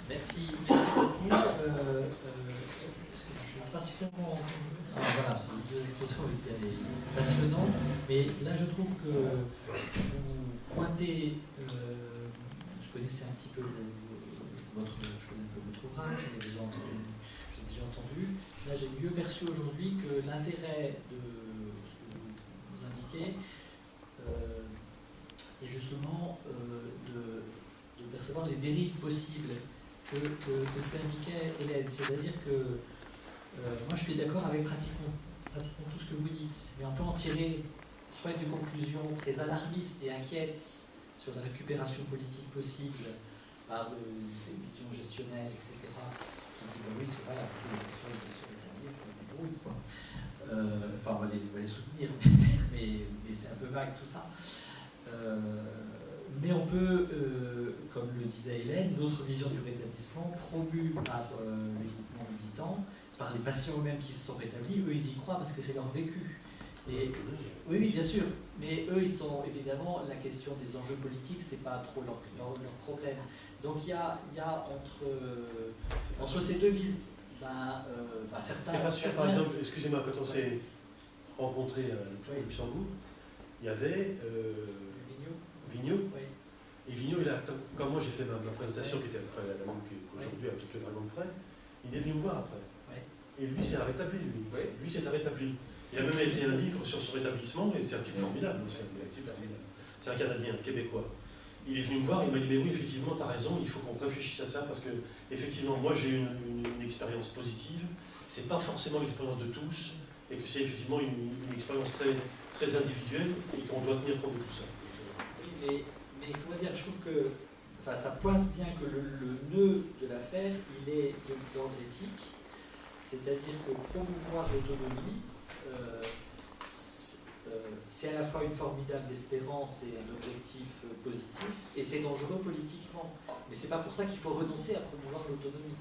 Merci beaucoup. Je suis particulièrement... voilà, ces deux expositions étaient passionnantes, mais là je trouve que vous pointez, je connaissais un petit peu votre ouvrage, je l'ai déjà entendu. Là j'ai mieux perçu aujourd'hui que l'intérêt de ce que vous indiquez, c'est justement de percevoir les dérives possibles que tu indiquais, Hélène. C'est-à-dire que moi je suis d'accord avec pratiquement tout ce que vous dites, mais on peut en tirer soit une conclusion très alarmiste et inquiète sur la récupération politique possible par des visions gestionnaires, etc. Qui disent oui, c'est vrai, après les questions établir, on se débrouille, quoi. Enfin, on va les soutenir, mais c'est un peu vague tout ça. Mais on peut, comme le disait Hélène, une autre vision du rétablissement promue par les mouvements militants, par les patients eux-mêmes qui se sont rétablis. Eux, ils y croient parce que c'est leur vécu. Et, oui, bien sûr. Mais eux, ils sont évidemment, la question des enjeux politiques, c'est pas trop leur problème. Donc il y a entre ces deux visions, certains... C'est pas sûr, par exemple, excusez-moi, quand on s'est rencontrés à Luxembourg, il y avait Vigneault. Oui. Et Vigneault, quand moi j'ai fait ma présentation, qui était après la même qu'aujourd'hui, à quelques dragons près, il est venu me voir après. Oui. Et lui s'est rétabli, lui. Oui. Lui s'est rétabli. Il a même écrit un livre sur son rétablissement, et c'est un type formidable. C'est un Canadien, un Québécois. Il est venu me voir, il m'a dit, mais oui, effectivement, tu as raison, il faut qu'on réfléchisse à ça, parce que, effectivement, moi j'ai eu une expérience positive, c'est pas forcément l'expérience de tous, et que c'est effectivement une expérience très, très individuelle, et qu'on doit tenir compte de tout ça. Oui, mais comment dire, je trouve que ça pointe bien que le nœud de l'affaire, il est d'ordre éthique, c'est-à-dire que promouvoir l'autonomie, c'est à la fois une formidable espérance et un objectif positif, et c'est dangereux politiquement. Mais c'est pas pour ça qu'il faut renoncer à promouvoir l'autonomie.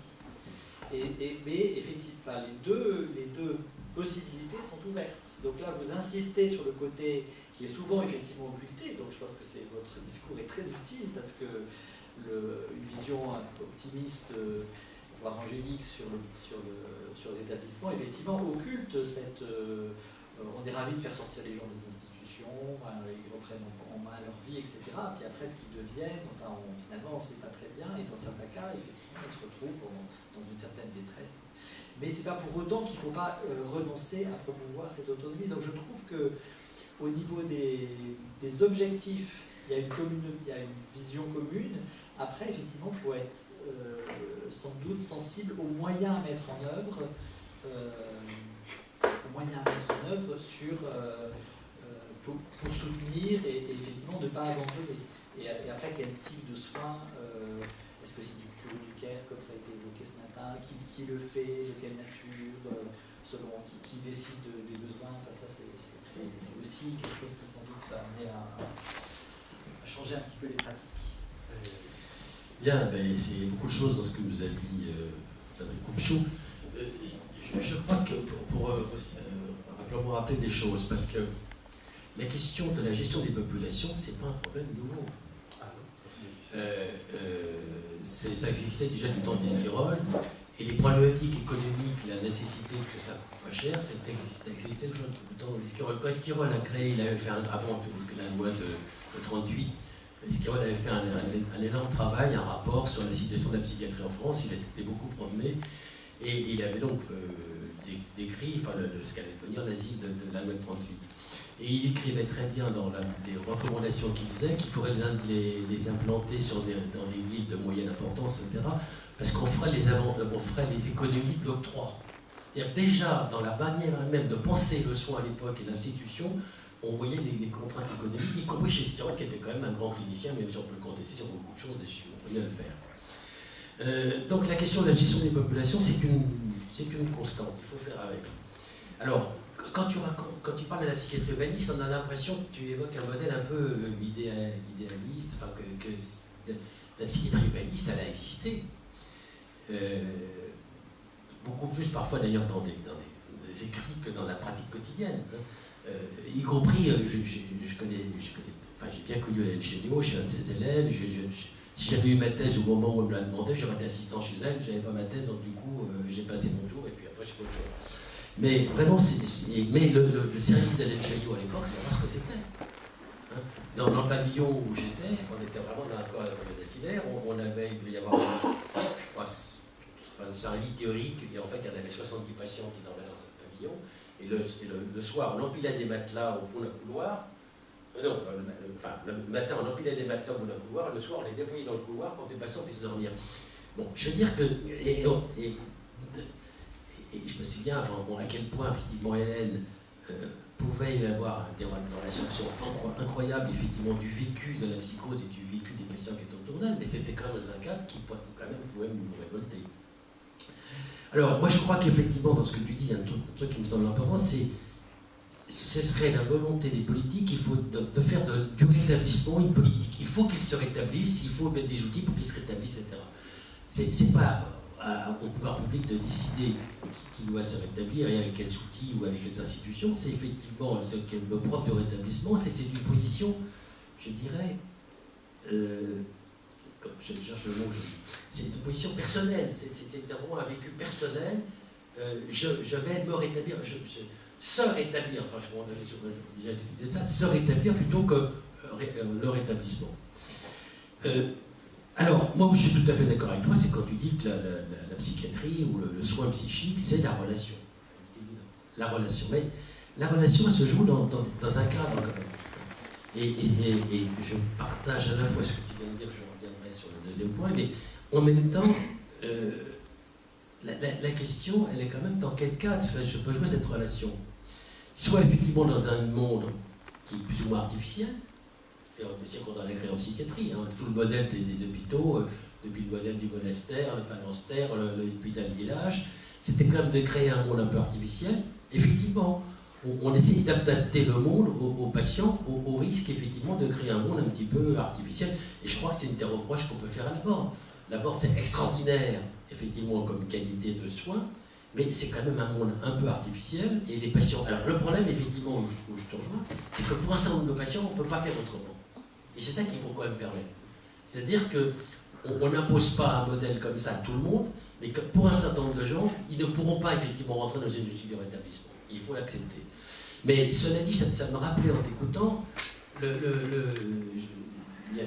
Mais effectivement, les deux possibilités sont ouvertes. Donc là, vous insistez sur le côté qui est souvent effectivement occulté, donc je pense que votre discours est très utile, parce que une vision optimiste, voire angélique sur l'établissement, effectivement, occulte cette... on est ravis de faire sortir les gens des institutions, ils reprennent en main leur vie, etc. Puis après, ce qu'ils deviennent, finalement, on ne sait pas très bien, et dans certains cas, effectivement, ils se retrouvent dans une certaine détresse. Mais ce n'est pas pour autant qu'il ne faut pas renoncer à promouvoir cette autonomie. Donc je trouve qu'au niveau des objectifs, il y a une vision commune. Après, effectivement, il faut être sans doute sensible aux moyens à mettre en œuvre. Pour soutenir et effectivement ne pas abandonner. Et après, quel type de soins, est-ce que c'est du cure, du care, comme ça a été évoqué ce matin, qui le fait, de quelle nature, selon qui décide des besoins, ça c'est aussi quelque chose qui sans doute va amener à changer un petit peu les pratiques. Bien, c'est beaucoup de choses dans ce que vous avez dit, Patrick Coupechaud. Je crois que pour rappeler des choses, parce que la question de la gestion des populations, c'est pas un problème nouveau. Ça existait déjà du temps d'Esquirol, et les problématiques économiques, la nécessité que ça coûte pas cher, ça existait déjà du temps d'Esquirol. Quand Esquirol a créé, il avait fait avant la loi de 38, Esquirol avait fait un énorme travail, un rapport sur la situation de la psychiatrie en France. Il a été beaucoup promené, et il avait donc décrit ce qu'allait devenir l'asile de la loi de 38. Et il écrivait très bien dans les recommandations qu'il faisait qu'il faudrait les implanter dans les villes de moyenne importance, etc. Parce qu'on ferait les économies de l'octroi. C'est-à-dire déjà, dans la manière même de penser le soin à l'époque et l'institution, on voyait les contraintes économiques, y compris chez Esquirol, qui était quand même un grand clinicien, même si on peut le contester sur beaucoup de choses, et je suis le premier à le faire. Donc la question de la gestion des populations, c'est une constante, il faut faire avec. Alors, quand tu parles de la psychiatrie humaniste, on a l'impression que tu évoques un modèle un peu idéaliste, que la psychiatrie humaniste, elle a existé. Beaucoup plus parfois d'ailleurs dans des écrits que dans la pratique quotidienne. Y compris, j'ai bien connu Hélène Chéniaud, je suis un de ses élèves, Si j'avais eu ma thèse au moment où elle me l'a demandé, j'aurais été assistant chez elle, j'avais pas ma thèse, donc du coup, j'ai passé mon tour, et puis après, j'ai fait autre chose. Mais vraiment, mais le service d'Hélène Chaillot à l'époque, c'est pas ce que c'était. Hein, dans le pavillon où j'étais, on était vraiment dans la période d'hiver, on avait, il devait y avoir, je crois, c'est un lit théorique, et en fait, il y en avait 70 patients qui dormaient dans ce pavillon, et le soir, on empilait des matelas au bout d'un couloir. Le matin, on empilait des matelas au bout d'un couloir, et le soir, on les déployait dans le couloir pour que les patients puissent dormir. Bon, je veux dire que. Et je me souviens à quel point, effectivement, Hélène pouvait y avoir dans l'assumption incroyable, effectivement, du vécu de la psychose et du vécu des patients qui étaient autour d'elle, mais c'était quand même dans un cadre qui, quand même, pouvait nous révolter. Alors, moi, je crois qu'effectivement, dans ce que tu dis, il y a un truc qui me semble important, ce serait la volonté des politiques, il faut de faire du rétablissement une politique. Il faut qu'ils se rétablissent, il faut mettre des outils pour qu'ils se rétablissent, etc. C'est pas au pouvoir public de décider qui doit se rétablir et avec quels outils ou avec quelles institutions. C'est effectivement le propre du rétablissement, c'est que c'est une position, je dirais, comme je cherche le mot, c'est une position personnelle, c'est vraiment un vécu personnel. Je vais me rétablir, se rétablir, franchement, on avait déjà discuté de ça, se rétablir plutôt que le rétablissement. Alors, moi où je suis tout à fait d'accord avec toi, c'est quand tu dis que la psychiatrie ou le soin psychique, c'est la relation. La relation. Mais la relation, elle se joue dans un cadre quand même. Et je partage à la fois ce que tu viens de dire, je reviendrai sur le deuxième point, mais en même temps, la question, elle est quand même dans quel cadre je peux jouer cette relation. Soit effectivement dans un monde qui est plus ou moins artificiel, et on peut dire qu'on en a créé en psychiatrie, hein, tout le modèle des hôpitaux, depuis le modèle du monastère, le phalanstère, l'hôpital village, c'était quand même de créer un monde un peu artificiel. Effectivement, on essaye d'adapter le monde aux patients, au risque effectivement de créer un monde un petit peu artificiel. Et je crois que c'est une des reproches qu'on peut faire à l'abord. L'abord, c'est extraordinaire, effectivement, comme qualité de soins, mais c'est quand même un monde un peu artificiel, et les patients... Alors le problème, effectivement, où je te rejoins, c'est que pour un certain nombre de patients, on ne peut pas faire autrement. Et c'est ça qu'il faut quand même permettre. C'est-à-dire qu'on n'impose pas un modèle comme ça à tout le monde, mais que pour un certain nombre de gens, ils ne pourront pas effectivement rentrer dans une logique de rétablissement. Il faut l'accepter. Mais cela dit, ça me rappelait en t'écoutant, il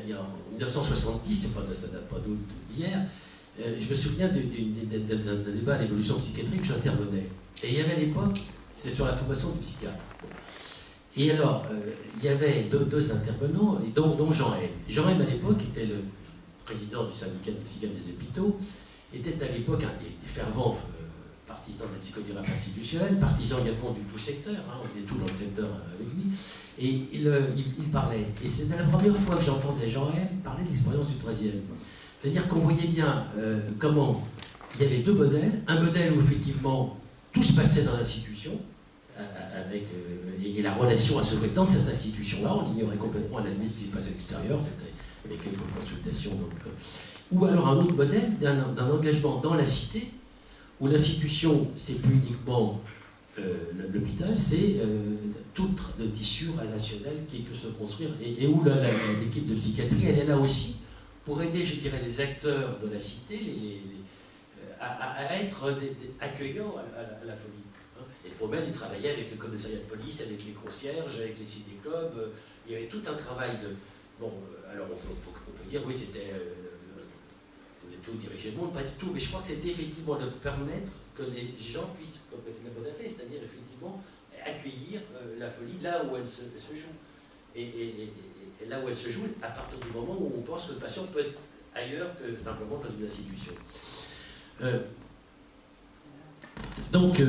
y a en 1970, ça date pas d'hier, je me souviens d'un débat à l'évolution psychiatrique où j'intervenais. Et il y avait à l'époque, c'est sur la formation du psychiatre. Et alors, il y avait deux intervenants, dont Jean M. Jean M, à l'époque, était le président du syndicat des psychiatres des hôpitaux, était à l'époque un des fervents partisans de la psychothérapie institutionnelle, partisan également du tout secteur, hein, on était tout dans le secteur avec lui, et il parlait. Et c'était la première fois que j'entendais Jean M parler de l'expérience du 13e. C'est-à-dire qu'on voyait bien comment il y avait deux modèles, un modèle où effectivement tout se passait dans l'institution, et la relation à se jouer dans cette institution-là, on ignorait complètement à la limite ce qui se passait à l'extérieur, c'était avec quelques consultations. Ou alors un autre modèle d'un engagement dans la cité, où l'institution, c'est plus uniquement l'hôpital, c'est tout le tissu relationnel qui peut se construire, et où l'équipe de psychiatrie, elle est là aussi, pour aider, je dirais, les acteurs de la cité à être accueillants à la folie. Et Froben, il travaillait avec le commissariat de police, avec les concierges, avec les ciné-clubs. Il y avait tout un travail de... Bon, alors on peut dire, oui, c'était... tout diriger le monde, pas du tout, mais je crois que c'était effectivement de permettre que les gens puissent, comme l'a bonne affaire, c'est-à-dire effectivement accueillir la folie là où elle se joue. Et là où elle se joue, à partir du moment où on pense que le patient peut être ailleurs que simplement dans une institution. Donc,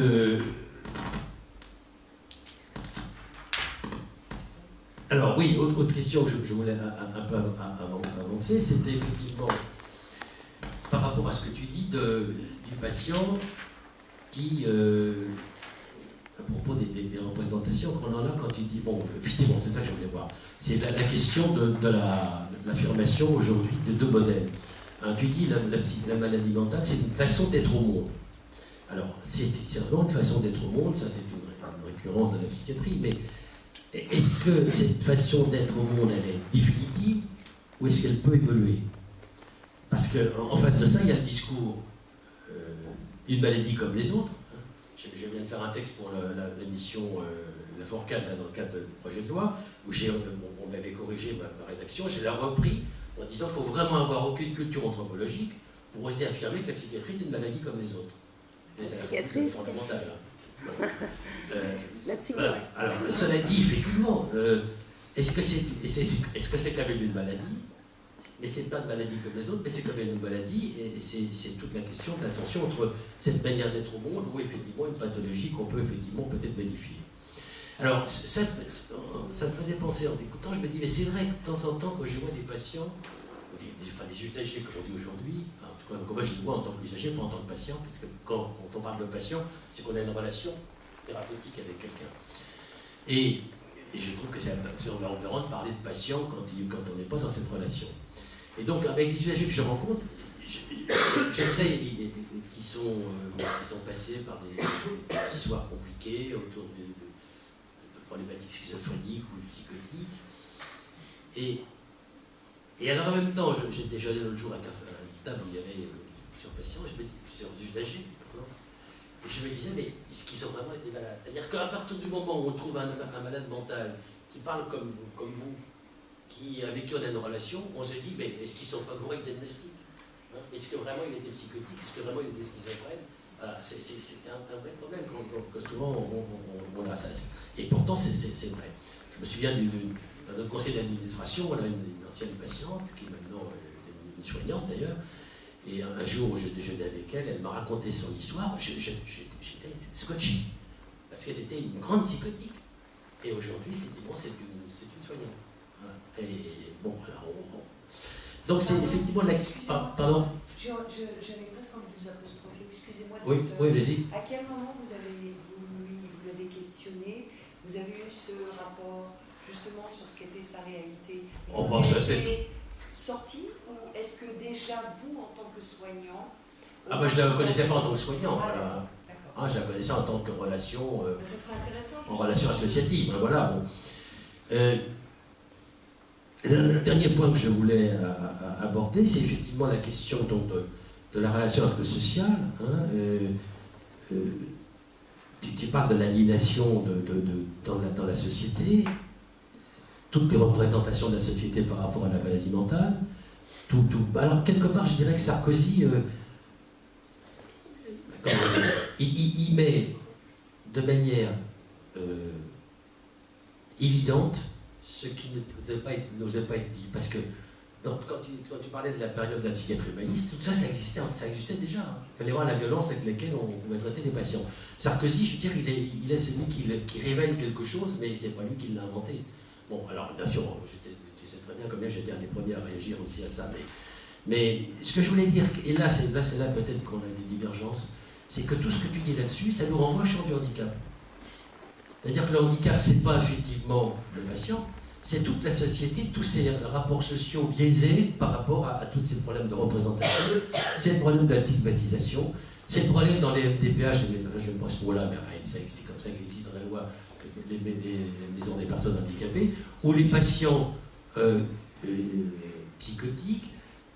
alors oui, autre question que je voulais un peu avancer, c'était effectivement par rapport à ce que tu dis du patient qui, à propos des représentations qu'on en a quand tu dis, bon, effectivement, c'est ça que je voulais voir, c'est la question de l'affirmation aujourd'hui de deux modèles. Hein, tu dis la maladie mentale, c'est une façon d'être au monde. Alors, c'est vraiment une façon d'être au monde, ça c'est une récurrence de la psychiatrie, mais est-ce que cette façon d'être au monde, elle est définitive, ou est-ce qu'elle peut évoluer? Parce qu'en face de ça, il y a le discours une maladie comme les autres. Je viens de faire un texte pour l'émission La Forcade, dans le cadre du projet de loi, où on avait corrigé ma rédaction, je l'ai repris en disant qu'il ne faut vraiment avoir aucune culture anthropologique pour oser affirmer que la psychiatrie est une maladie comme les autres. La psychiatrie, c'est fondamental. Hein. La psychiatrie. Voilà. Alors, cela dit, effectivement, est-ce que c'est quand même une maladie? Mais ce n'est pas une maladie comme les autres, mais c'est quand même une maladie, et c'est toute la question de la tension entre cette manière d'être au monde ou effectivement une pathologie qu'on peut effectivement peut-être modifier. Alors, ça me faisait penser en t'écoutant, je me dis, mais c'est vrai que de temps en temps, quand je vois des patients, des usagers, comme on dit aujourd'hui, en tout cas, moi je les vois en tant qu'usager, pas en tant que patient, parce que quand on parle de patient, c'est qu'on a une relation thérapeutique avec quelqu'un. Et je trouve que c'est aberrant de parler de patient quand on n'est pas dans cette relation. Et donc, avec des usagers que je rencontre, j'essaie, qui sont passés par des histoires compliquées autour de problématiques schizophréniques ou psychotiques. Et alors, en même temps, j'étais allé l'autre jour à une table où il y avait plusieurs patients, plusieurs usagers, et je me disais, mais est-ce qu'ils ont vraiment été malades? C'est-à-dire qu'à partir du moment où on trouve un malade mental qui parle comme vous, avec qui on a une relation, on se dit, mais est-ce qu'ils ne sont pas corrects diagnostiques, hein? Est-ce que vraiment il était psychotique? Est-ce que vraiment il était schizophrène? Voilà, c'est un vrai problème que souvent on a ça. Et pourtant, c'est vrai. Je me souviens dans notre conseil d'administration, on a une ancienne patiente, qui est maintenant une soignante d'ailleurs, et un jour où je déjeunais avec elle, elle m'a raconté son histoire, j'étais scotché, parce qu'elle était une grande psychotique. Et aujourd'hui, effectivement, c'est une soignante. Voilà. Et bon, alors, donc c'est effectivement la... Pardon. J'avais presque envie de vous apostropher, excusez-moi. Oui, vas-y. À quel moment vous l'avez questionné? Vous avez eu ce rapport justement sur ce qu'était sa réalité? Sorti, ou est-ce que déjà vous, en tant que soignant... Ah ben je ne la connaissais pas en tant que soignant, voilà. Je la connaissais en tant que relation, ça serait intéressant, en relation associative, voilà. Bon. Le dernier point que je voulais aborder, c'est effectivement la question donc, de la relation avec le social. Hein, tu parles de l'aliénation dans la société, toutes les représentations de la société par rapport à la maladie mentale. Alors, quelque part, je dirais que Sarkozy, il met de manière évidente ce qui n'osait pas être dit. Parce que quand tu parlais de la période de la psychiatrie humaniste, tout ça, ça existait déjà. Il fallait voir la violence avec laquelle on pouvait traiter les patients. Sarkozy, je veux dire, il est celui qui révèle quelque chose, mais c'est pas lui qui l'a inventé. Bon, alors, bien sûr, tu sais très bien combien j'étais un des premiers à réagir aussi à ça, mais ce que je voulais dire, et là c'est là peut-être qu'on a des divergences, c'est que tout ce que tu dis là-dessus, ça nous renvoie au champ du handicap. C'est-à-dire que le handicap, c'est pas effectivement le patient, c'est toute la société, tous ces rapports sociaux biaisés par rapport à tous ces problèmes de représentation, c'est le problème de la stigmatisation, c'est le problème dans les MDPH, je ne pense pas là, mais enfin, c'est comme ça qu'il existe dans la loi, les maisons des personnes handicapées, où les patients psychotiques,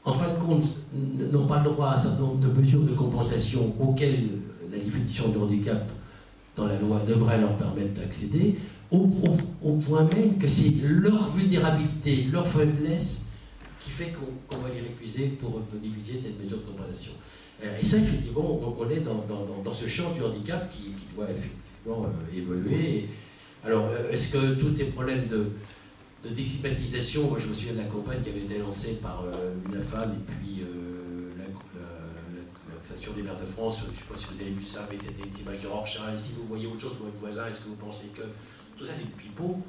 en fin de compte, n'ont pas le droit à un certain nombre de mesures de compensation auxquelles la définition du handicap dans la loi devrait leur permettre d'accéder, au point même que c'est leur vulnérabilité, leur faiblesse qui fait qu'on va les récuser pour bénéficier de cette mesure de compensation. Et ça, effectivement, on est dans ce champ du handicap qui doit effectivement évoluer. Alors, est-ce que tous ces problèmes de stigmatisation, moi je me souviens de la campagne qui avait été lancée par l'UNAFAM et puis l'Association des maires de France, je ne sais pas si vous avez vu ça, mais c'était des images de Rorschach, et si vous voyez autre chose que votre voisin, est-ce que vous pensez que tout ça c'est du pipeau?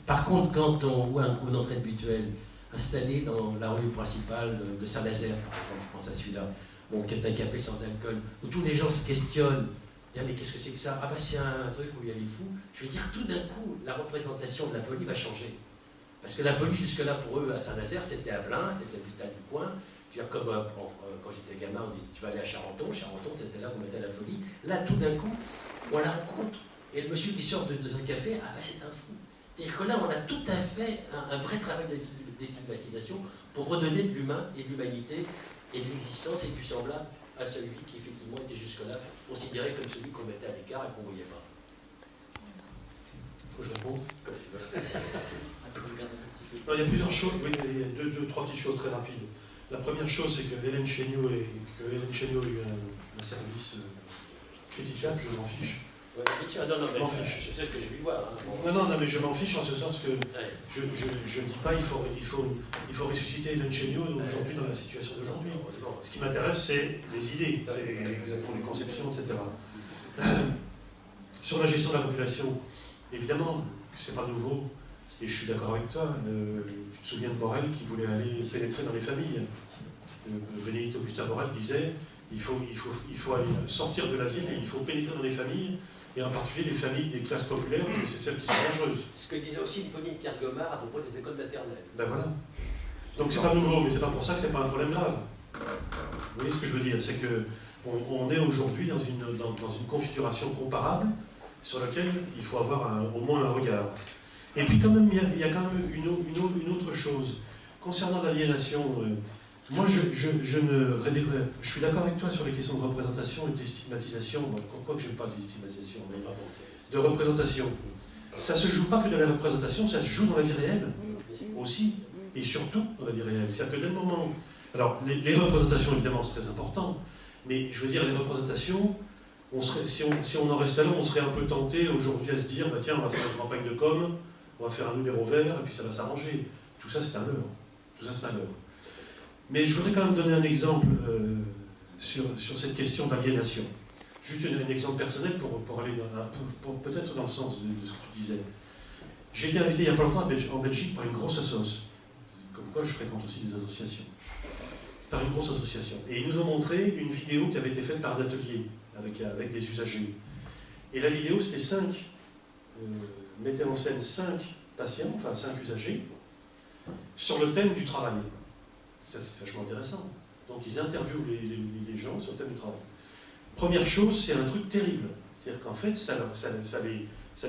Par contre, quand on voit un groupe d'entraide mutuelle installé dans la rue principale de Saint-Nazaire, par exemple, je pense à celui-là, bon, qui est un café sans alcool, où tous les gens se questionnent, disent, mais qu'est-ce que c'est que ça? Ah bah c'est un truc où il y a les fous. Je veux dire, tout d'un coup, la représentation de la folie va changer. Parce que la folie, jusque-là, pour eux, à Saint-Nazaire, c'était à Blain, c'était l'hôpital du coin. Je veux dire, comme quand j'étais gamin, on dit tu vas aller à Charenton. Charenton, c'était là où on mettait la folie. Là, tout d'un coup, on la rencontre. Et le monsieur qui sort de un café, ah ben c'est un fou. C'est-à-dire que là, on a tout à fait un vrai travail de déstigmatisation pour redonner de l'humain et de l'humanité et de sens est plus semblable à celui qui effectivement était jusque-là considéré comme celui qu'on mettait à l'écart et qu'on ne voyait pas. Faut que je réponde. Non, il y a plusieurs choses, oui, il y a trois petites choses très rapides. La première chose, c'est que Hélène Chéniaud a eu un service critiquable, je m'en fiche. Ouais, non, je m'en fiche. Je sais ce que je vais voir. Hein. Non, mais je m'en fiche en ce sens que je ne dis pas il faut ressusciter Hélène Chéniaud aujourd'hui dans la situation d'aujourd'hui. Ce qui m'intéresse, c'est les idées, c'est exactement les conceptions, etc. Sur la gestion de la population, évidemment que c'est pas nouveau, et je suis d'accord avec toi. Tu te souviens de Borel qui voulait aller pénétrer dans les familles. Bénédicte Augustin Borel disait il faut aller sortir de l'asile et il faut pénétrer dans les familles, et en particulier les familles des classes populaires, c'est celles qui sont dangereuses. Ce que disait aussi Hippolyte Pierre Gomard à propos des écoles maternelles. Ben voilà. Donc c'est pas nouveau, mais c'est pas pour ça que c'est pas un problème grave. Vous voyez ce que je veux dire? C'est que on est aujourd'hui dans une configuration comparable sur laquelle il faut avoir au moins un regard. Et puis quand même, il y a quand même une autre chose. Concernant l'aliénation, moi je suis d'accord avec toi sur les questions de représentation et de stigmatisation, quoique je n'aime pas de stigmatisation, mais de représentation. Ça ne se joue pas que dans la représentation, ça se joue dans la vie réelle aussi, et surtout dans la vie réelle. C'est-à-dire que dès le moment... Alors, les représentations, évidemment, c'est très important, mais je veux dire, les représentations, si on en restait là, on serait un peu tenté aujourd'hui à se dire, bah, tiens, on va faire une campagne de com', on va faire un numéro vert, et puis ça va s'arranger. Tout ça, c'est un leurre. Tout ça, c'est un leurre. Mais je voudrais quand même donner un exemple sur cette question d'aliénation. Juste un exemple personnel pour aller peut-être dans le sens de ce que tu disais. J'ai été invité il n'y a pas longtemps en Belgique par une grosse association. Comme quoi, je fréquente aussi des associations. Par une grosse association. Et ils nous ont montré une vidéo qui avait été faite par un atelier avec des usagers. Et la vidéo, c'était mettait en scène 5 patients, enfin 5 usagers, sur le thème du travail. Ça, c'est vachement intéressant. Donc, ils interviewent les gens sur le thème du travail. Première chose, c'est un truc terrible. C'est-à-dire qu'en fait, ça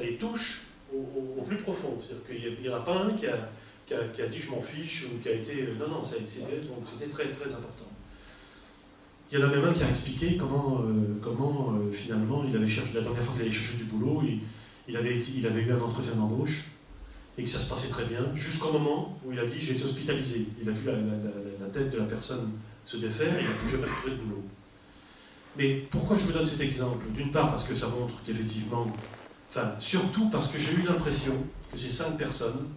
les touche au plus profond. C'est-à-dire qu'il n'y en a pas un qui a dit « je m'en fiche » ou qui a été... Non, c'était très, très important. Il y en a même un qui a expliqué comment finalement, la dernière fois qu'il avait cherché du boulot, il avait eu un entretien d'embauche, et que ça se passait très bien, jusqu'au moment où il a dit « j'ai été hospitalisé ». Il a vu la tête de la personne se défaire, et il n'a plus jamais trouvé de boulot. Mais pourquoi je vous donne cet exemple? D'une part parce que ça montre qu'effectivement, enfin surtout parce que j'ai eu l'impression que ces 5 personnes,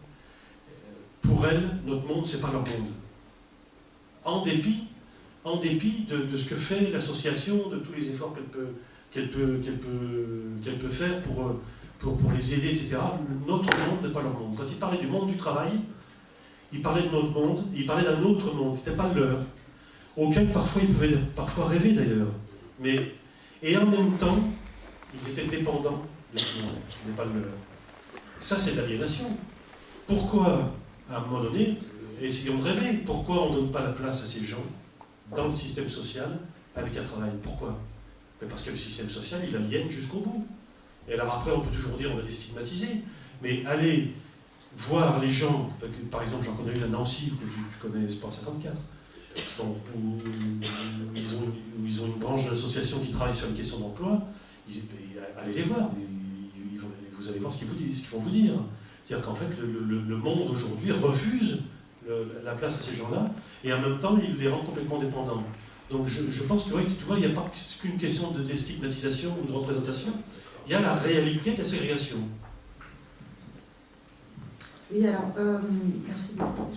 pour elles, notre monde, c'est pas leur monde. En dépit de ce que fait l'association, de tous les efforts qu'elle peut faire pour les aider, etc., notre monde n'est pas leur monde. Quand il parlait du monde du travail, il parlait de notre monde, il parlait d'un autre monde, qui n'était pas le leur, auquel parfois ils pouvaient rêver d'ailleurs. Et en même temps, ils étaient dépendants de ce monde, qui n'est pas le leur. Ça, c'est de l'aliénation. Pourquoi, à un moment donné, essayons de rêver, pourquoi on ne donne pas la place à ces gens dans le système social avec un travail? Pourquoi? Parce que le système social, il aliène jusqu'au bout. Et alors après, on peut toujours dire on va les stigmatiser, mais aller voir les gens, par exemple, j'en connais une à Nancy, que tu connais Sport 54, donc, où ils ont une branche de l'association qui travaille sur une question d'emploi, allez les voir, vous allez voir ce qu'ils vont vous dire. C'est-à-dire qu'en fait, le monde aujourd'hui refuse la place à ces gens-là, et en même temps, il les rend complètement dépendants. Donc je pense que, ouais, tu vois, il n'y a pas qu'une question de déstigmatisation ou de représentation, il y a la réalité de la ségrégation. Oui, alors, merci beaucoup.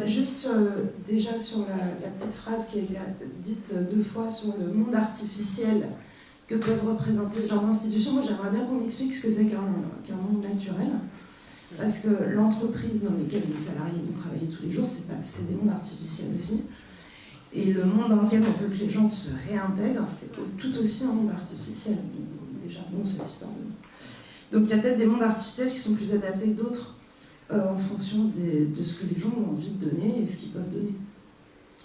Juste déjà sur la petite phrase qui a été dite 2 fois sur le monde artificiel que peuvent représenter ce genre d'institutions, moi j'aimerais bien qu'on m'explique ce que c'est qu'un monde naturel. Parce que l'entreprise dans laquelle les salariés vont travailler tous les jours, c'est des mondes artificiels aussi. Et le monde dans lequel on veut que les gens se réintègrent, c'est tout aussi un monde artificiel. Déjà, bon, c'est l'histoire de... Donc il y a peut-être des mondes artificiels qui sont plus adaptés que d'autres en fonction de ce que les gens ont envie de donner et ce qu'ils peuvent donner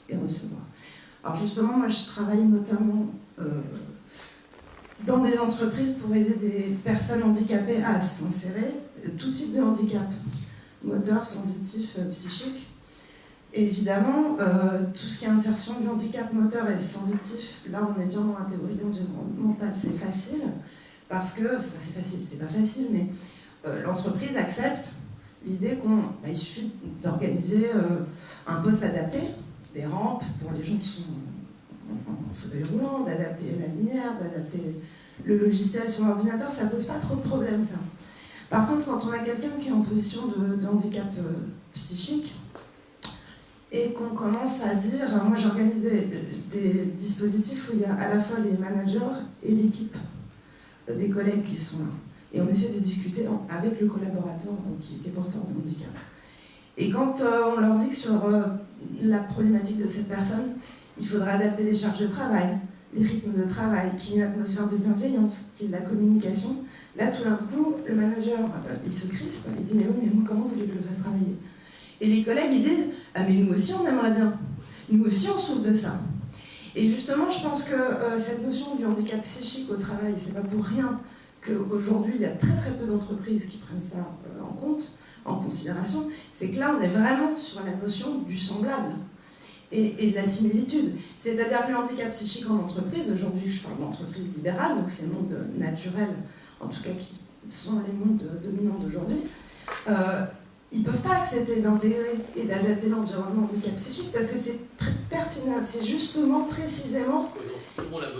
et recevoir. Alors justement, moi je travaille notamment dans des entreprises pour aider des personnes handicapées à s'insérer, tout type de handicap, moteur, sensitif, psychique. Et évidemment, tout ce qui est insertion du handicap moteur et sensitif, là on est bien dans la théorie environnementale, c'est facile, parce que, c'est facile, c'est pas facile, mais l'entreprise accepte l'idée qu'il suffit d'organiser un poste adapté, des rampes pour les gens qui sont en fauteuil roulant, d'adapter la lumière, d'adapter le logiciel sur l'ordinateur, ça pose pas trop de problèmes, ça. Par contre, quand on a quelqu'un qui est en position de handicap psychique, et qu'on commence à dire, moi j'organise des dispositifs où il y a à la fois les managers et l'équipe, des collègues qui sont là. Et on essaie de discuter avec le collaborateur qui est porteur de handicap. Et quand on leur dit que sur la problématique de cette personne, il faudra adapter les charges de travail, les rythmes de travail, qu'il y ait une atmosphère de bienveillance, qu'il y ait de la communication, là tout d'un coup, le manager, il se crispe, il dit mais oui, mais moi comment vous voulez que je le fasse travailler? Et les collègues, ils disent « Ah mais nous aussi on aimerait bien, nous aussi on souffre de ça ». Et justement, je pense que cette notion du handicap psychique au travail, c'est pas pour rien qu'aujourd'hui il y a très très peu d'entreprises qui prennent ça en compte, en considération, c'est que là on est vraiment sur la notion du semblable et de la similitude. C'est-à-dire que le handicap psychique en entreprise, aujourd'hui je parle d'entreprise libérale, donc c'est le monde naturel, en tout cas qui sont les mondes dominants d'aujourd'hui, ils ne peuvent pas accepter d'intégrer et d'adapter l'environnement handicap psychique parce que c'est pertinent, c'est justement, précisément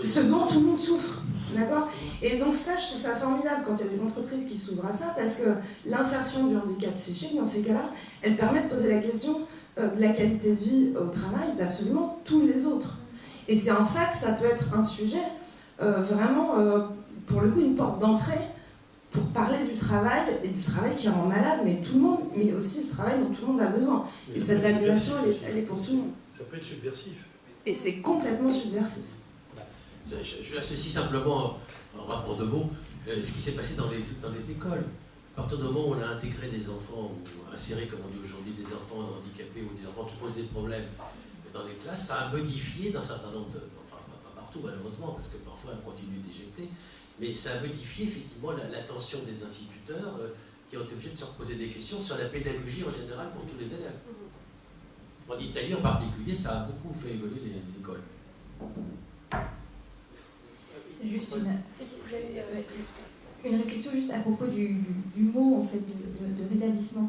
ce dont tout le monde souffre. D'accord ? Et donc ça, je trouve ça formidable quand il y a des entreprises qui s'ouvrent à ça parce que l'insertion du handicap psychique, dans ces cas-là, elle permet de poser la question de la qualité de vie au travail d'absolument tous les autres. Et c'est en ça que ça peut être un sujet vraiment, pour le coup, une porte d'entrée pour parler du travail, et du travail qui rend malade, mais tout le monde, mais aussi le travail dont tout le monde a besoin. Et cette régulation, elle est pour tout le monde. Ça peut être subversif. Et c'est complètement subversif. Je associe simplement, en rapport de mots, ce qui s'est passé dans les écoles. À partir du moment où on a intégré des enfants, ou inséré, comme on dit aujourd'hui, des enfants handicapés ou des enfants qui posent des problèmes dans les classes, ça a modifié d'un certain nombre de... Enfin, pas partout malheureusement, parce que parfois on continue d'éjecter, mais ça a modifié effectivement l'attention des instituteurs qui ont été obligés de se reposer des questions sur la pédagogie en général pour tous les élèves. En Italie en particulier, ça a beaucoup fait évoluer l'école. Juste une réflexion juste à propos du mot en fait de rétablissement.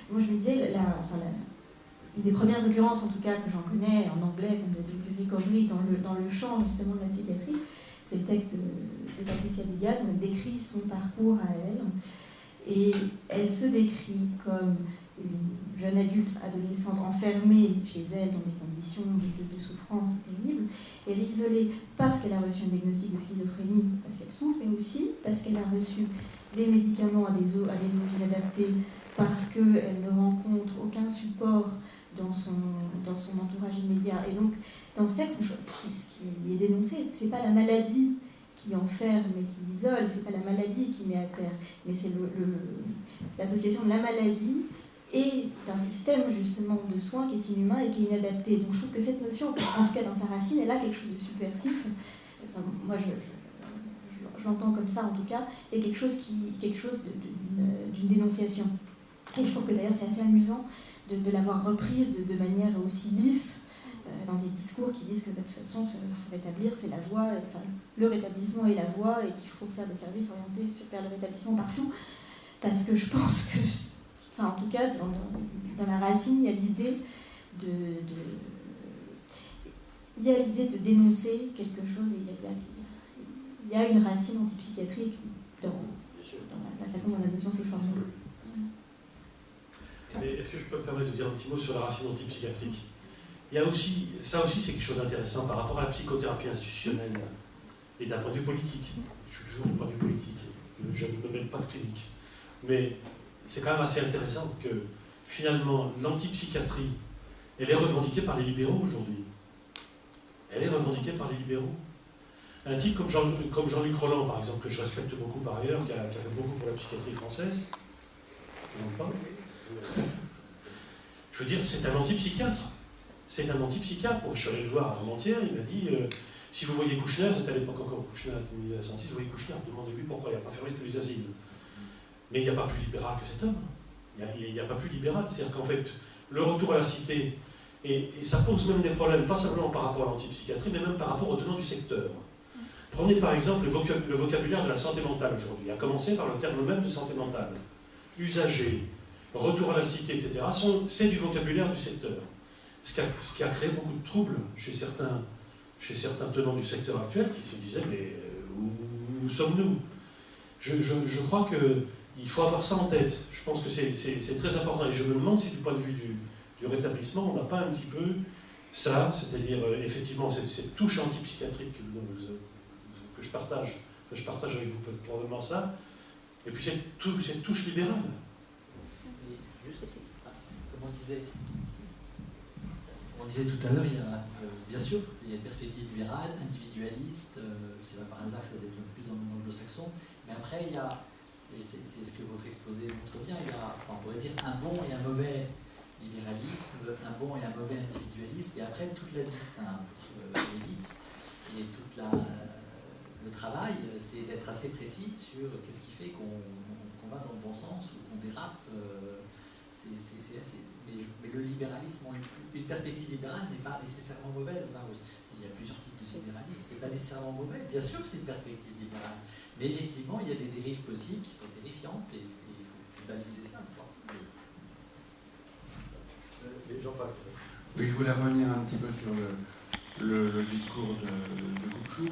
Moi je me disais, une des premières occurrences en tout cas que j'en connais en anglais, comme du recovery dans le champ justement de la psychiatrie, c'est le texte de Patricia Degan où elle décrit son parcours à elle. Et elle se décrit comme une jeune adulte, adolescente, enfermée chez elle dans des conditions de souffrance terribles. Elle est isolée parce qu'elle a reçu un diagnostic de schizophrénie, parce qu'elle souffre, mais aussi parce qu'elle a reçu des médicaments à des doses inadaptées, parce qu'elle ne rencontre aucun support dans son entourage immédiat. Et donc, dans ce texte, ce qui est dénoncé, c'est pas la maladie qui enferme et qui isole, c'est pas la maladie qui met à terre, mais c'est l'association de la maladie et d'un système justement de soins qui est inhumain et qui est inadapté. Donc je trouve que cette notion, en tout cas dans sa racine, elle a quelque chose de subversif. Enfin, moi je l'entends comme ça en tout cas, et quelque chose d'une dénonciation. Et je trouve que d'ailleurs c'est assez amusant de l'avoir reprise de manière aussi lisse dans des discours qui disent que de toute façon se rétablir c'est la voie, enfin, le rétablissement est la voie et qu'il faut faire des services orientés vers le rétablissement partout, parce que je pense que, enfin en tout cas dans la racine il y a l'idée de dénoncer quelque chose, et il y a une racine antipsychiatrique dans la façon dont la notion s'est formulée. Est-ce que je peux me permettre de dire un petit mot sur la racine antipsychiatrique ? Il y a aussi, ça aussi c'est quelque chose d'intéressant par rapport à la psychothérapie institutionnelle et d'un point de vue politique. Je suis toujours du point de vue politique, je ne me mêle pas de clinique. Mais c'est quand même assez intéressant que finalement l'antipsychiatrie, elle est revendiquée par les libéraux aujourd'hui. Elle est revendiquée par les libéraux. Un type comme Jean-Luc Roland, par exemple, que je respecte beaucoup par ailleurs, qui a fait beaucoup pour la psychiatrie française, je veux dire, c'est un antipsychiatre. C'est un antipsychiatre. Bon, je suis allé le voir avant-hier, il m'a dit si vous voyez Kouchner, c'était à l'époque encore Kouchner, à Santis, vous voyez Kouchner, demandez-lui pourquoi il n'a pas fermé tous les asiles. Mais il n'y a pas plus libéral que cet homme. Il n'y a pas plus libéral. C'est-à-dire qu'en fait, le retour à la cité, Et ça pose même des problèmes, pas simplement par rapport à l'antipsychiatrie, mais même par rapport aux tenants du secteur. Prenez par exemple le vocabulaire de la santé mentale aujourd'hui, à commencer par le terme même de santé mentale. Usager, retour à la cité, etc., c'est du vocabulaire du secteur. Ce qui a créé beaucoup de troubles chez certains tenants du secteur actuel qui se disaient mais où sommes-nous? Je crois qu'il faut avoir ça en tête. Je pense que c'est très important et je me demande si du point de vue du rétablissement on n'a pas un petit peu ça, c'est-à-dire effectivement cette touche antipsychiatrique que je partage avec vous probablement ça, et puis cette touche libérale. Juste, comme on disait tout à l'heure, il y a bien sûr il y a une perspective libérale, individualiste, c'est pas par hasard que ça se développe plus dans le monde anglo-saxon, mais après il y a, et c'est ce que votre exposé montre bien, il y a, enfin, on pourrait dire un bon et un mauvais libéralisme, un bon et un mauvais individualisme, et après toute la vie pour l'élite et toute le travail, c'est d'être assez précis sur qu'est-ce qui fait qu'on va dans le bon sens ou qu'on dérape. C'est assez... mais le libéralisme, une perspective libérale n'est pas nécessairement mauvaise. Il y a plusieurs types de libéralisme, c'est pas nécessairement mauvais. Bien sûr que c'est une perspective libérale, mais effectivement, il y a des dérives possibles qui sont terrifiantes et il faut baliser ça. Oui, je voulais revenir un petit peu sur le discours de Couchou,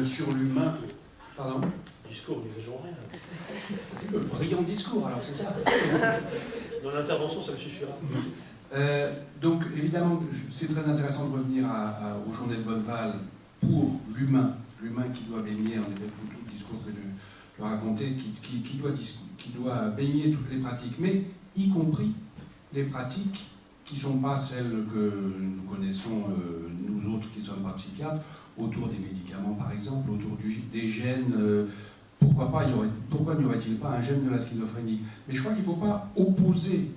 sur l'humain. Pardon? Discours, n'exagérons rien. Brillant discours, alors c'est ça. Dans l'intervention, ça me suffira. Donc, évidemment, c'est très intéressant de revenir aux journées de Bonneval pour l'humain qui doit baigner, en effet, tout le discours que tu as raconté, qui doit baigner toutes les pratiques, mais y compris les pratiques qui ne sont pas celles que nous connaissons, nous autres qui ne sommes pas psychiatres, autour des médicaments par exemple, autour des gènes. Pourquoi n'y aurait-il pas un gène de la schizophrénie? Mais je crois qu'il ne faut pas opposer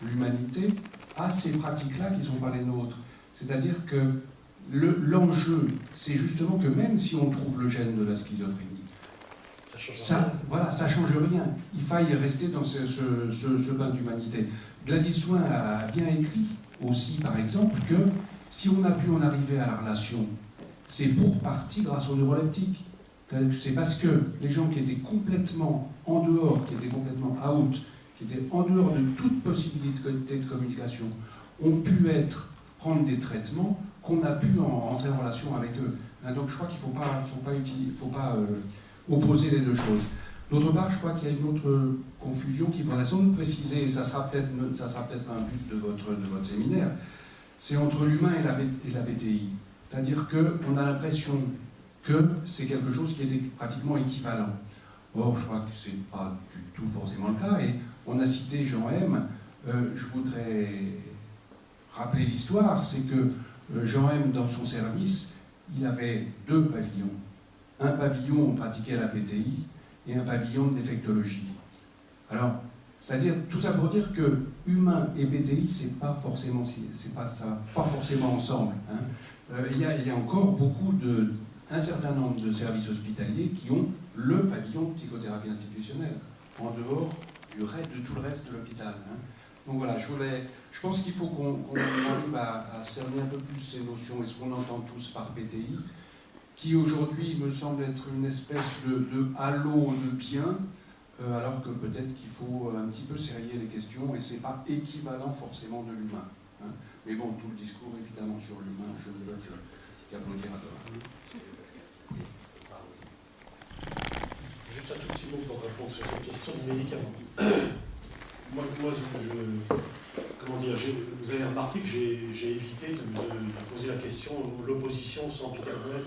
l'humanité à ces pratiques-là qui ne sont pas les nôtres. C'est-à-dire que l'enjeu, c'est justement que même si on trouve le gène de la schizophrénie, ça change rien. Il faille rester dans ce bain d'humanité. Gladys Soin a bien écrit aussi, par exemple, que si on a pu en arriver à la relation, c'est pour partie grâce aux neuroleptiques. C'est parce que les gens qui étaient complètement en dehors, qui étaient complètement out, qui étaient en dehors de toute possibilité de communication, ont pu prendre des traitements qu'on a pu entrer en relation avec eux. Donc je crois qu'il ne faut pas opposer les deux choses. D'autre part, je crois qu'il y a une autre confusion qu'il faudrait sans doute préciser, et ça sera peut-être un but de votre séminaire, c'est entre l'humain et la BTI. C'est-à-dire qu'on a l'impression que c'est quelque chose qui était pratiquement équivalent. Or, je crois que ce n'est pas du tout forcément le cas, et on a cité Jean M. Je voudrais rappeler l'histoire, c'est que Jean M, dans son service, il avait 2 pavillons. Un pavillon où on pratiquait la BTI, et un pavillon de défectologie. Alors, c'est-à-dire, tout ça pour dire que humain et BTI, ça va pas forcément ensemble. Hein. Il y a encore un certain nombre de services hospitaliers qui ont le pavillon de psychothérapie institutionnelle, en dehors de tout le reste de l'hôpital. Hein. Donc voilà, je pense qu'il faut qu'on arrive à cerner un peu plus ces notions et ce qu'on entend tous par BTI, qui aujourd'hui me semble être une espèce de halo de bien, alors que peut-être qu'il faut un petit peu serrer les questions, et c'est pas équivalent forcément de l'humain. Hein. Mais bon, tout le discours évidemment sur l'humain, je ne peux qu'applaudir à ça. Juste un tout petit mot pour répondre sur cette question du médicament. Moi vous avez remarqué que j'ai évité de poser la question, l'opposition sempiternelle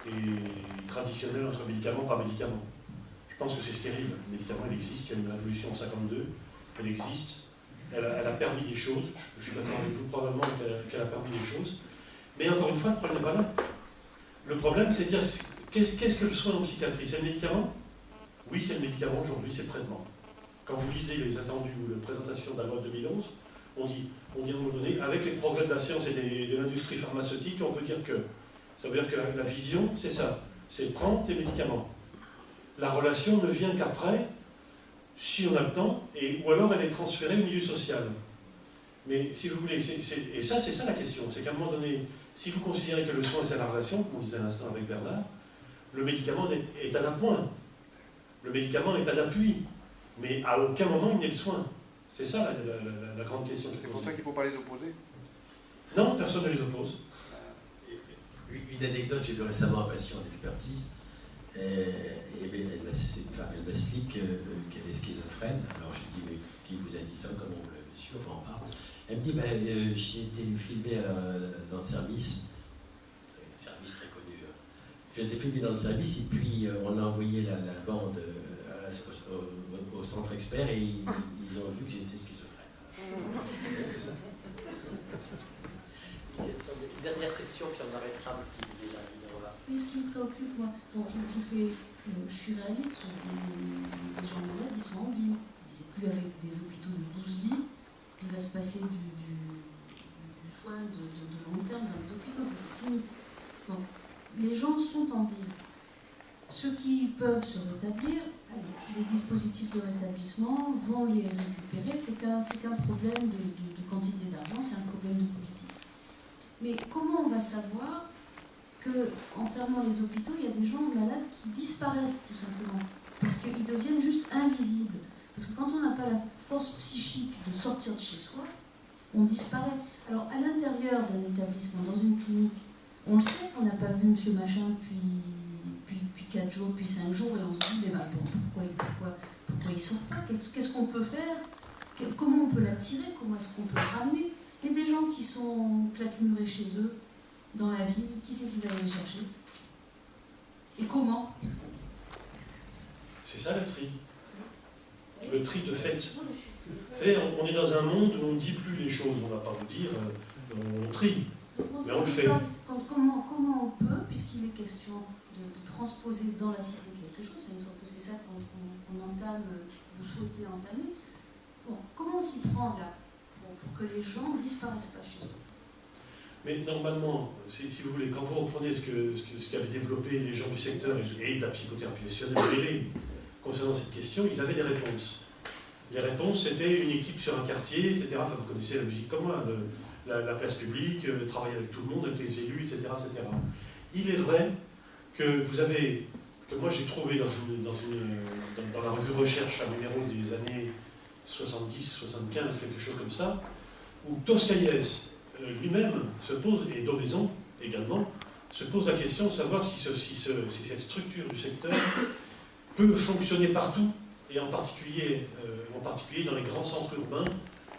et traditionnelle entre médicament par médicament. Je pense que c'est stérile. Le médicament, il existe, il y a une révolution en 52, elle existe, elle a permis des choses, je suis d'accord avec vous probablement qu'elle a permis des choses, mais encore une fois, le problème n'est pas là. Le problème, c'est de dire, qu'est-ce que le soin en psychiatrie? C'est le médicament? Oui, c'est le médicament, aujourd'hui, c'est le traitement. Quand vous lisez les attendus ou la présentation de la loi de 2011, on dit à un moment donné, avec les progrès de la science et de l'industrie pharmaceutique, on peut dire que, ça veut dire que la vision, c'est ça, c'est prendre tes médicaments. La relation ne vient qu'après, si on a le temps, ou alors elle est transférée au milieu social. Mais si vous voulez, et ça c'est ça la question, c'est qu'à un moment donné, si vous considérez que le soin c'est la relation, comme on disait à l'instant avec Bernard, le médicament est un appoint, le médicament est un appui, mais à aucun moment il n'est le soin. C'est ça la grande question. C'est pour ça qu'il ne faut pas les opposer? Non, personne ne les oppose. Une anecdote, j'ai vu récemment un patient d'expertise, elle m'explique qu'elle est schizophrène. Alors je lui dis, mais qui vous a dit ça, comment vous l'avez su, enfin on parle. Elle me dit, j'ai été filmé dans le service, un service très connu. J'ai été filmé dans le service et puis on a envoyé la bande au centre expert et ils ont vu que j'étais schizophrène. C'est ça. Une dernière question, puis on arrêtera parce qu'il est déjà 1h20. Oui, ce qui me préoccupe, moi, bon, je suis réaliste, les gens malades, ils sont en vie. C'est plus avec des hôpitaux de 12 lits qu'il va se passer du soin de long terme dans les hôpitaux, ça c'est fini. Donc, les gens sont en vie. Ceux qui peuvent se rétablir, les dispositifs de rétablissement vont les récupérer. C'est qu'un problème de quantité d'argent, c'est un problème de politique. Mais comment on va savoir qu'en fermant les hôpitaux, il y a des gens malades qui disparaissent tout simplement? Parce qu'ils deviennent juste invisibles. Parce que quand on n'a pas la force psychique de sortir de chez soi, on disparaît. Alors à l'intérieur d'un établissement, dans une clinique, on le sait qu'on n'a pas vu monsieur machin depuis 4 jours, depuis 5 jours, et on se dit, mais ben, pourquoi il ne sort pas? Qu'est-ce qu'on peut faire? Comment on peut l'attirer? Comment est-ce qu'on peut le ramener? Il y a des gens qui sont claquemurés chez eux, dans la vie, qui c'est qui va les chercher? Et comment? C'est ça le tri. Le tri de fait. On est dans un monde où on ne dit plus les choses, on ne va pas vous dire, on trie. Mais on le fait. Comment on peut, puisqu'il est question de transposer dans la cité quelque chose, il me semble que c'est ça qu'on entame, vous souhaitez entamer. Bon, comment on s'y prend là pour que les gens ne disparaissent pas chez eux? Mais normalement, si vous voulez, quand vous reprenez ce qu'avaient développé les gens du secteur et de la psychothérapie gestionnaire concernant cette question, ils avaient des réponses. Les réponses, c'était une équipe sur un quartier, etc. Enfin, vous connaissez la musique comme moi, la place publique, travailler avec tout le monde, avec les élus, etc., etc. Il est vrai que moi j'ai trouvé dans la revue Recherche un numéro des années 70, 75, quelque chose comme ça, où Toscaïès lui-même se pose, et Daumaison également, se pose la question de savoir si cette structure du secteur peut fonctionner partout, et en particulier dans les grands centres urbains,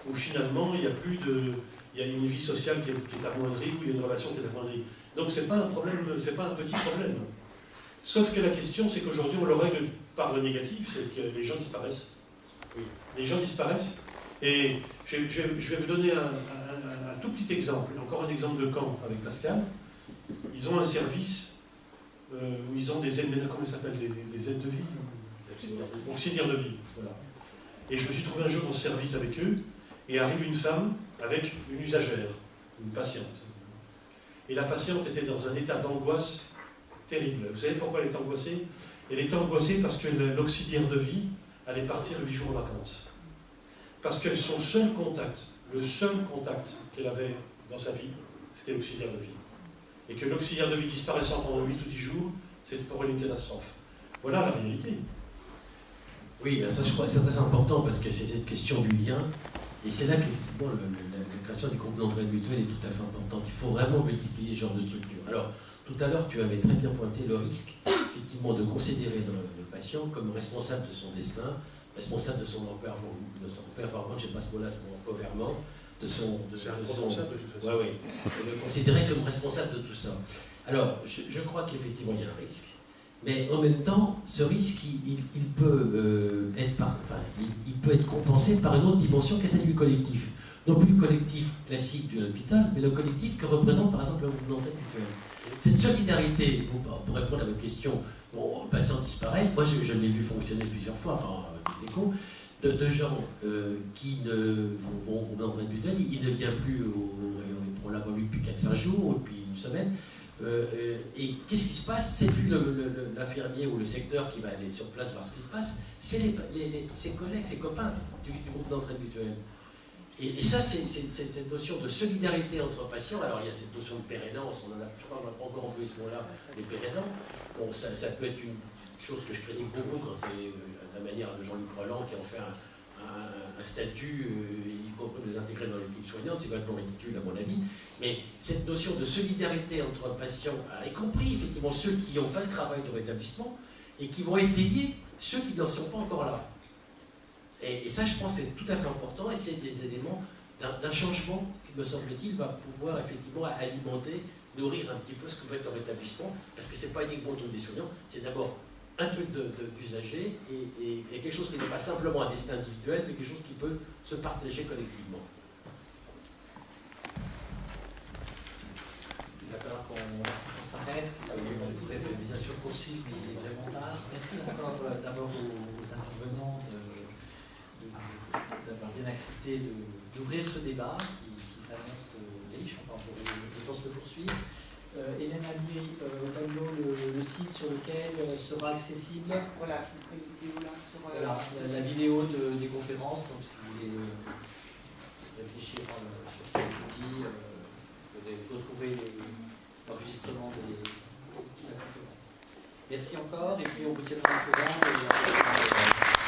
où finalement il y a une vie sociale qui est amoindrie, où il y a une relation qui est amoindrie. Donc c'est pas un problème, c'est pas un petit problème. Sauf que la question, c'est qu'aujourd'hui on le règle par le négatif, c'est que les gens disparaissent. Oui. Les gens disparaissent. Et je vais vous donner un tout petit exemple, encore un exemple de Caen avec Pascal. Ils ont un service où ils ont des aides, comment ça s'appelle, des aides de vie, auxiliaires de vie. Voilà. Et je me suis trouvé un jour en service avec eux, et arrive une femme avec une usagère, une patiente. Et la patiente était dans un état d'angoisse terrible. Vous savez pourquoi elle était angoissée? Elle était angoissée parce que l'auxiliaire de vie allait partir 8 jours en vacances. Parce que son seul contact, le seul contact qu'elle avait dans sa vie, c'était l'auxiliaire de vie. Et que l'auxiliaire de vie disparaissant pendant 8 ou 10 jours, c'était pour elle une catastrophe. Voilà la réalité. Oui, ça je crois que c'est très important parce que c'est cette question du lien. Et c'est là qu'effectivement la création des groupes d'entraide mutuelle est tout à fait importante. Il faut vraiment multiplier ce genre de structure. Alors, tout à l'heure, tu avais très bien pointé le risque, effectivement, de considérer le patient comme responsable de son destin, responsable de son empowerment, je ne sais pas ce mot-là, c'est mon empowerment, de le considérer comme responsable de tout ça. Alors, je crois qu'effectivement, il y a un risque. Mais en même temps, ce risque, il peut être compensé par une autre dimension qui est celle du collectif. Non plus le collectif classique de l'hôpital, mais le collectif que représente par exemple le groupe d'entraide mutuelle. Cette solidarité, pour répondre à votre question, bon, le patient disparaît, moi je l'ai vu fonctionner plusieurs fois, enfin avec des échos, de gens qui vont au groupe d'entraide mutuelle, il ne vient plus, on l'a pas vu depuis 4-5 jours, ou depuis une semaine. Et qu'est-ce qui se passe? C'est plus l'infirmier ou le secteur qui va aller sur place voir ce qui se passe, c'est ses collègues, ses copains du groupe d'entraide mutuelle. Et ça, c'est cette notion de solidarité entre patients. Alors, il y a cette notion de pérénance, je crois qu'on n'a pas encore employé ce mot-là, les pérénants. Bon, ça peut être une chose que je critique beaucoup quand c'est la manière de Jean-Luc Roland qui en fait un statut, y compris de les intégrer dans l'équipe soignante, c'est complètement ridicule à mon avis. Mais cette notion de solidarité entre patients, y compris effectivement ceux qui ont fait le travail de rétablissement et qui vont étayer ceux qui n'en sont pas encore là. Et ça, je pense, c'est tout à fait important et c'est des éléments d'un changement qui, me semble-t-il, va pouvoir effectivement alimenter, nourrir un petit peu ce que peut être le rétablissement, parce que ce n'est pas uniquement autour des soignants, c'est d'abord un truc d'usager et quelque chose qui n'est pas simplement un destin individuel, mais quelque chose qui peut se partager collectivement. Il va falloir qu'on s'arrête. On pourrait bien sûr poursuivre, mais il est vraiment tard. Merci encore d'abord aux intervenants d'avoir bien accepté d'ouvrir ce débat qui s'annonce riche. Enfin, je pense le poursuivre. Hélène a mis au tableau le site sur lequel sera accessible Voilà, la vidéo des conférences. Donc, si vous voulez réfléchir sur ce qui a été dit, vous allez retrouver l'enregistrement de la conférence. Merci encore, et puis on vous tiendra au courant.